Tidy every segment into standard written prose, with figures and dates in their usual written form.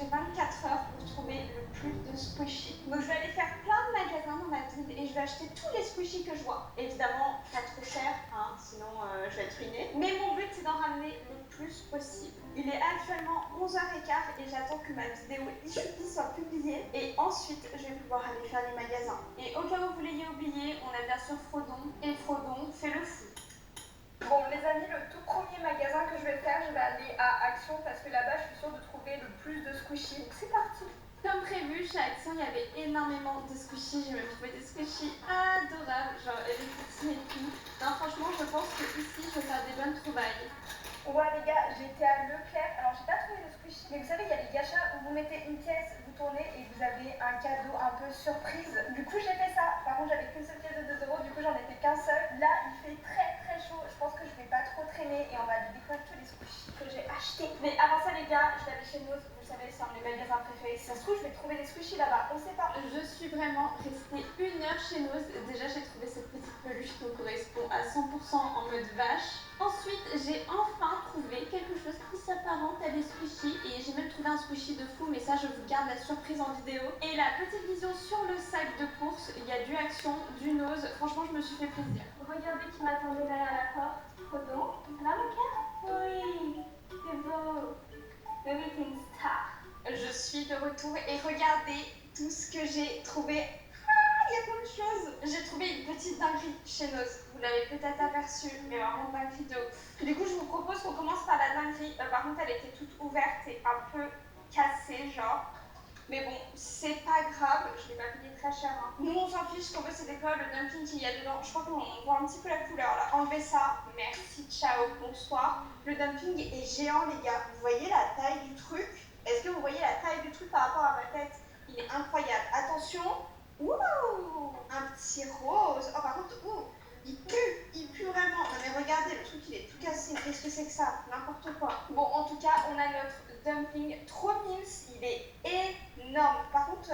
j'ai 24 heures pour trouver le plus de squishies. Donc je vais aller faire plein de magasins dans ma ville et je vais acheter tous les squishies que je vois. Évidemment, pas trop cher, hein, sinon je vais être ruinée. Mais mon but, c'est d'en ramener le plus possible. Il est actuellement 11h15 et j'attends que ma vidéo eShopee soit publiée. Et ensuite, je vais pouvoir aller faire les magasins. Et au cas où vous l'ayez oublié, on a bien sûr Frodon. Et Frodon fait le fou. Bon les amis, le tout premier magasin que je vais faire, je vais aller à Action parce que là-bas je suis sûre de trouver le plus de squishies. Donc c'est parti. Comme prévu, chez Action il y avait énormément de squishies. J'ai même trouvé des squishies adorables, genre Hello Kitty et tout. Non franchement je pense que ici je vais faire des bonnes trouvailles. Ouais les gars, j'étais à Leclerc, alors j'ai pas trouvé de squishy, mais vous savez il y a les gachas où vous mettez une pièce, vous tournez et vous avez un cadeau un peu surprise. Du coup j'ai fait ça, par contre j'avais qu'une seule pièce de 2 euros, du coup j'en ai fait qu'un seul. Là il fait très chaud, je pense que je vais pas trop traîner et on va aller découvrir tous les squishies que j'ai achetés. Mais avant ça les gars, je vais aller chez Noz, vous savez c'est un de mes magasins préférés. Si ça se trouve je vais trouver des squishies là-bas, on sait pas. Je suis vraiment restée 1 heure chez Noz. Déjà j'ai trouvé cette petite peluche qui me correspond à 100% en mode vache. Ensuite, j'ai enfin trouvé quelque chose qui s'apparente à des squishies et j'ai même trouvé un squishy de fou, mais ça je vous garde la surprise en vidéo. Et la petite vision sur le sac de course, il y a du Action, du Nose, franchement je me suis fait plaisir. Regardez qui m'attendait derrière la porte, Frodon. Ça va mon cœur? Oui, c'est beau. Everything star. Je suis de retour et regardez tout ce que j'ai trouvé. Il y a plein de choses. J'ai trouvé une petite dinguerie chez Noz. Vous l'avez peut-être aperçu, mais vraiment dinguerie de ouf. Du coup, je vous propose qu'on commence par la dinguerie. Par contre, elle était toute ouverte et un peu cassée, genre. Mais bon, c'est pas grave, je l'ai pas payé très cher. Hein. Nous, on s'en fiche, ce qu'on veut, c'est décoller le dumpling qu'il y a dedans. Je crois qu'on voit un petit peu la couleur là. Enlevez ça, merci, ciao, bonsoir. Le dumpling est géant, les gars. Vous voyez la taille du truc? Est-ce que vous voyez la taille du truc par rapport à ma tête? Il est incroyable. Attention. Ouh, un petit rose. Oh, par contre, ouh, il pue vraiment. Non, mais regardez, le truc, il est tout cassé. Qu'est-ce que c'est que ça? N'importe quoi. Bon, en tout cas, on a notre dumpling trop mimes. Il est énorme. Par contre,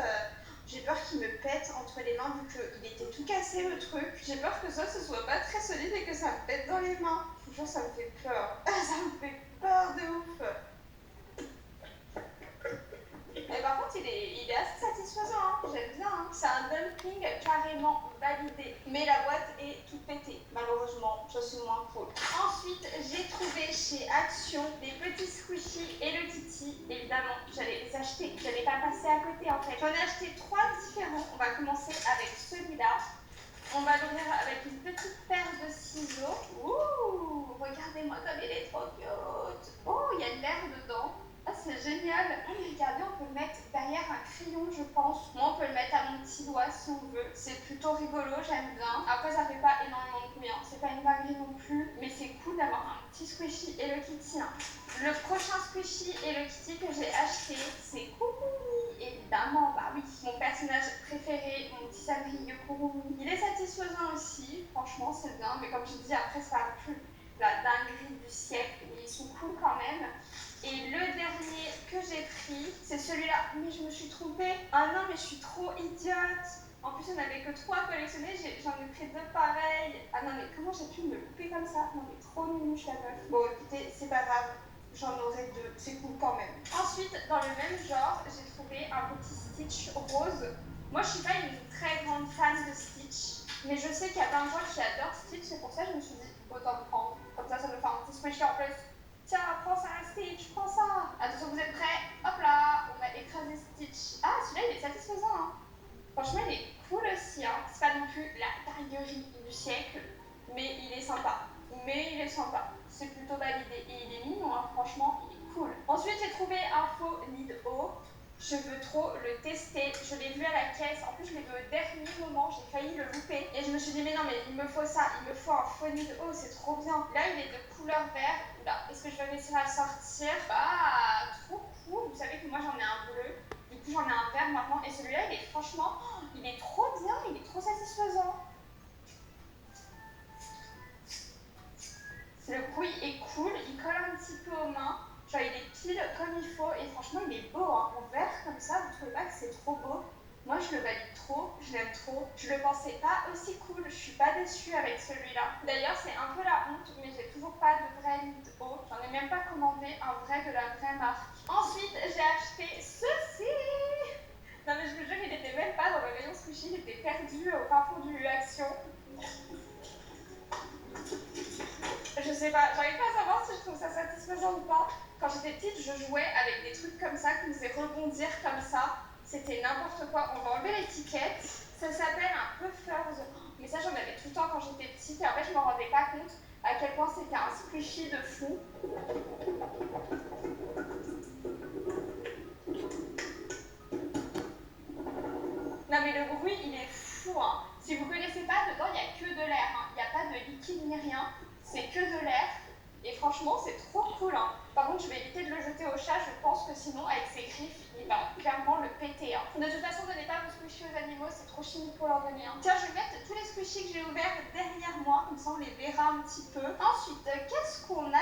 j'ai peur qu'il me pète entre les mains vu qu'il était tout cassé, le truc. J'ai peur que ça, ce soit pas très solide et que ça me pète dans les mains. Je vous jure, ça me fait peur. Ça me fait peur de ouf. Mais par contre, il est assez satisfaisant, hein. J'aime bien. Hein. C'est un dumpling carrément validé. Mais la boîte est toute pétée. Malheureusement, ça c'est moins cool. Ensuite, j'ai trouvé chez Action des petits squishies Hello Kitty. Évidemment, j'allais les acheter. J'allais pas passer à côté en fait. J'en ai acheté 3 différents. On va commencer avec celui-là. On va l'ouvrir avec une petite paire de ciseaux. Ouh, regardez-moi comme il est trop cute. Oh, il y a de l'air dedans. Ah, c'est génial. Regardez, on peut le mettre derrière un crayon, je pense. Moi, on peut le mettre à mon petit doigt si on veut. C'est plutôt rigolo, j'aime bien. Après, ça fait pas énormément de bruit, hein. C'est pas une dinguerie non plus. Mais c'est cool d'avoir un petit squishy Hello Kitty. Hein. Le prochain squishy Hello Kitty que j'ai acheté, c'est Kurumi. Évidemment, bah oui. Mon personnage préféré, mon petit sablier Kurumi. Il est satisfaisant aussi. Franchement, c'est bien. Mais comme je dis, après, ça n'a plus la dinguerie du siècle. Mais ils sont cool quand même. Et le dernier que j'ai pris, c'est celui-là. Mais je me suis trompée. Ah non, mais je suis trop idiote. En plus, il n'y en avait que 3 à collectionner. J'en ai pris 2 pareils. Ah non, mais comment j'ai pu me louper comme ça? Non, mais trop minouche la meuf. Bon, écoutez, c'est pas grave. J'en aurai 2. C'est cool quand même. Ensuite, dans le même genre, j'ai trouvé un petit Stitch rose. Moi, je suis pas une très grande fan de Stitch. Mais je sais qu'il y a plein de gens qui adorent Stitch. C'est pour ça que je me suis dit, autant le prendre. Comme ça me fait un petit squishy en plus. Tiens, prends ça, Stitch, prends ça. Attention, vous êtes prêts? Hop là, on a écrasé Stitch. Ah, celui-là, il est satisfaisant. Hein. Franchement, il est cool aussi. Hein. C'est pas non plus la dinguerie du siècle, mais il est sympa. C'est plutôt validé. Et il est mignon, hein. Franchement, il est cool. Ensuite, j'ai trouvé un faux Nido. Je veux trop le tester. Je l'ai vu à la caisse. En plus, je l'ai vu au dernier moment. J'ai failli le louper. Et je me suis dit, mais non, mais il me faut ça. Il me faut un faux Nido. C'est trop bien. Là, il est de couleur vert. Là, est-ce que je vais réussir à le sortir? Bah, trop cool. Vous savez que moi, j'en ai un bleu. Du coup, j'en ai un vert maintenant. Et celui-là, il est franchement, il est trop bien. Il est trop satisfaisant. Le bruit est cool. Il colle un petit peu aux mains. Genre, il est pile comme il faut. Et franchement, il est beau. Hein. En vert, comme ça, vous trouvez pas que c'est trop beau? Moi, je le valide trop, je l'aime trop. Je le pensais pas aussi cool, je suis pas déçue avec celui-là. D'ailleurs, c'est un peu la honte, mais j'ai toujours pas de vrai Nido. J'en ai même pas commandé un vrai de la vraie marque. Ensuite, j'ai acheté ce Non mais je vous jure, il était même pas dans le rayon squishy, il était perdu au fin fond du Action. Je sais pas, j'arrive pas à savoir si je trouve ça satisfaisant ou pas. Quand j'étais petite, je jouais avec des trucs comme ça qui me faisaient rebondir comme ça. C'était n'importe quoi. On va enlever l'étiquette. Ça s'appelle un Puffers. Mais ça, j'en avais tout le temps quand j'étais petite. Et en fait, je m'en rendais pas compte à quel point c'était un squishy de fou. Non mais le bruit, il est fou. Hein. Si vous connaissez pas, dedans, il n'y a que de l'air. Hein. Il n'y a pas de liquide ni rien. C'est que de l'air. Et franchement, c'est trop cool. Hein. Par contre, je vais éviter de le jeter au chat. Je pense que sinon, avec ses griffes, il va clairement le péter. Hein. De toute façon, donnez pas vos squishies aux animaux. C'est trop chimique pour leur donner. Hein. Tiens, je vais mettre tous les squishies que j'ai ouverts derrière moi. Comme ça, on les verra un petit peu. Ensuite, qu'est-ce qu'on a?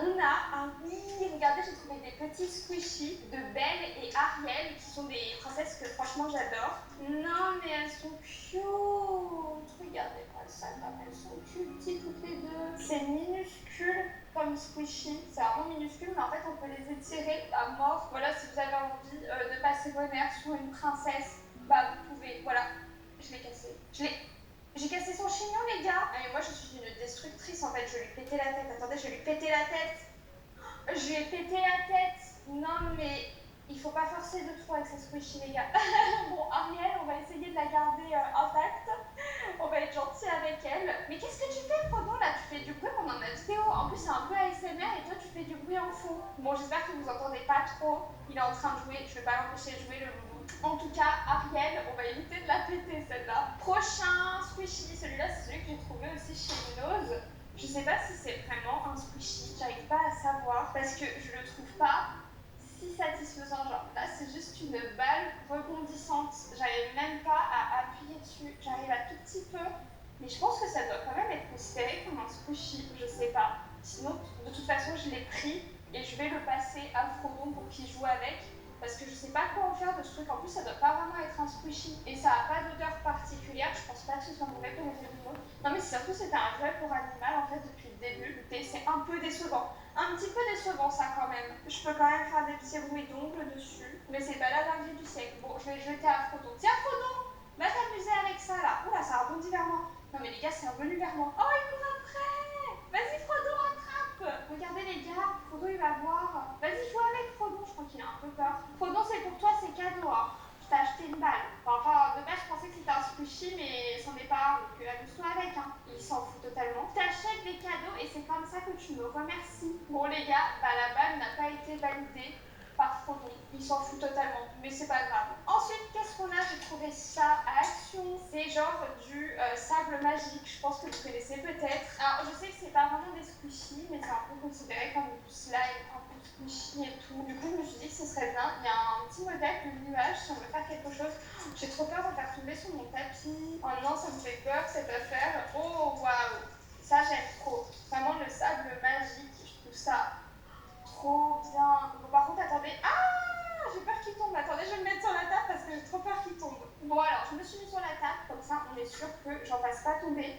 On a un... Oui, regardez, j'ai trouvé des petits squishies de Belle et Ariel, qui sont des princesses que franchement j'adore. Non, mais elles sont cute. Regardez-moi ça, comme elles sont cute toutes les deux. C'est minuscule comme squishy. C'est vraiment minuscule, mais en fait, on peut les étirer à mort. Voilà, si vous avez envie de passer vos nerfs sur une princesse, bah vous pouvez. Voilà, je l'ai cassé. J'ai cassé son chignon, les gars. Ah, mais moi, je suis une destructrice, en fait. Je vais lui péter la tête. Attendez, je vais lui péter la tête. Je lui ai pété la tête. Non, mais il faut pas forcer de trop avec ces squishies, les gars. Bon, Ariel, on va essayer de la garder intacte. On va être gentil avec elle. Mais qu'est-ce que tu fais, Frodon, là? Tu fais du bruit pendant ma vidéo. En plus, c'est un peu ASMR et toi, tu fais du bruit en fond. Bon, j'espère que vous entendez pas trop. Il est en train de jouer. Je vais pas l'empêcher de jouer, le loulou. En tout cas, Ariel, on va éviter de la péter, celle-là. Prochain squishy. Celui-là, c'est celui que j'ai trouvé aussi chez Minose. Je sais pas si c'est vraiment un squishy, j'arrive pas à savoir parce que je le trouve pas si satisfaisant. Genre là, c'est juste une balle rebondissante. J'arrive même pas à appuyer dessus. J'arrive un tout petit peu, mais je pense que ça doit quand même être considéré comme un squishy. Je sais pas. Sinon, de toute façon, je l'ai pris et je vais le passer à Frodon pour qu'il joue avec. Parce que je sais pas quoi en faire de ce truc. En plus, ça doit pas vraiment être un squishy. Et ça a pas d'odeur particulière. Je pense pas que ce soit mauvais pour les animaux. Non, mais surtout, c'était un jouet pour animal en fait depuis le début. Et c'est un peu décevant. Un petit peu décevant, ça quand même. Je peux quand même faire des petits bruits d'ongles dessus. Mais c'est pas la dinguerie du siècle. Bon, je vais le jeter à Frodon. Tiens, Frodon, va t'amuser avec ça là. Oula, ça rebondit vers moi. Non, mais les gars, c'est revenu vers moi. Oh, il court après. Vas-y, Frodon, attrape. Regardez, les gars. Frodon, il va voir. Vas-y, joue avec Frodon. Je crois qu'il a un peu peur. Frodon, c'est pour toi, c'est cadeau. Hein. Je t'ai acheté une balle. Enfin, de base, je pensais que c'était un squishy, mais c'en est pas un. Donc, amuse-toi avec. Hein. Il s'en fout totalement. Je t'achète des cadeaux et c'est comme ça que tu me remercies. Bon, les gars, bah, la balle n'a pas été validée par Frodon. Il s'en fout totalement, mais c'est pas grave. Ensuite, qu'est-ce qu'on a? J'ai trouvé ça à Action. C'est genre du sable magique. Je pense que vous connaissez peut-être. Alors, je sais que c'est pas vraiment des squishies, mais c'est un peu considéré comme du slime, un peu squishy et tout. Du coup, je me suis dit que ce serait bien. Il y a un petit modèle de nuage si on veut faire quelque chose. J'ai trop peur de faire tomber sur mon tapis. Oh non, ça me fait peur cette affaire. Oh waouh! Ça, j'aime trop. Vraiment, le sable magique, je trouve ça trop bien. Bon, par contre, attendez. Ah, j'ai peur qu'il tombe. Attendez, je vais me mettre sur la table parce que j'ai trop peur qu'il tombe. Bon, alors, je me suis mis sur la table. Comme ça, on est sûr que j'en fasse pas tomber.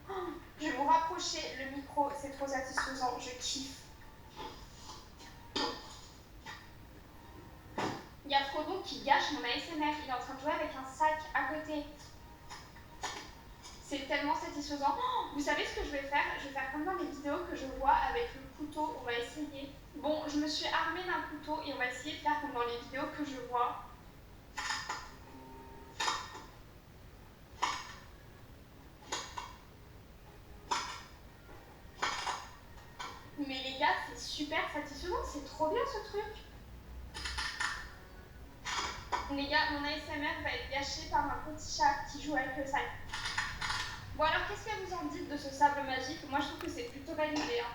Oh, je vais vous rapprocher le micro. C'est trop satisfaisant. Je kiffe. Il y a Frodon qui gâche mon ASMR. Il est en train de jouer avec un sac à côté. C'est tellement satisfaisant. Oh, vous savez ce que je vais faire? Je vais faire comme dans les vidéos que je vois avec le couteau. On va essayer. Bon, je me suis armée d'un couteau et on va essayer de faire comme dans les vidéos que je vois. Mais les gars, c'est super satisfaisant. C'est trop bien ce truc. Les gars, mon ASMR va être gâché par un petit chat qui joue avec le sac. Bon alors, qu'est-ce que vous en dites de ce sable magique? Moi, je trouve que c'est plutôt validé. Hein.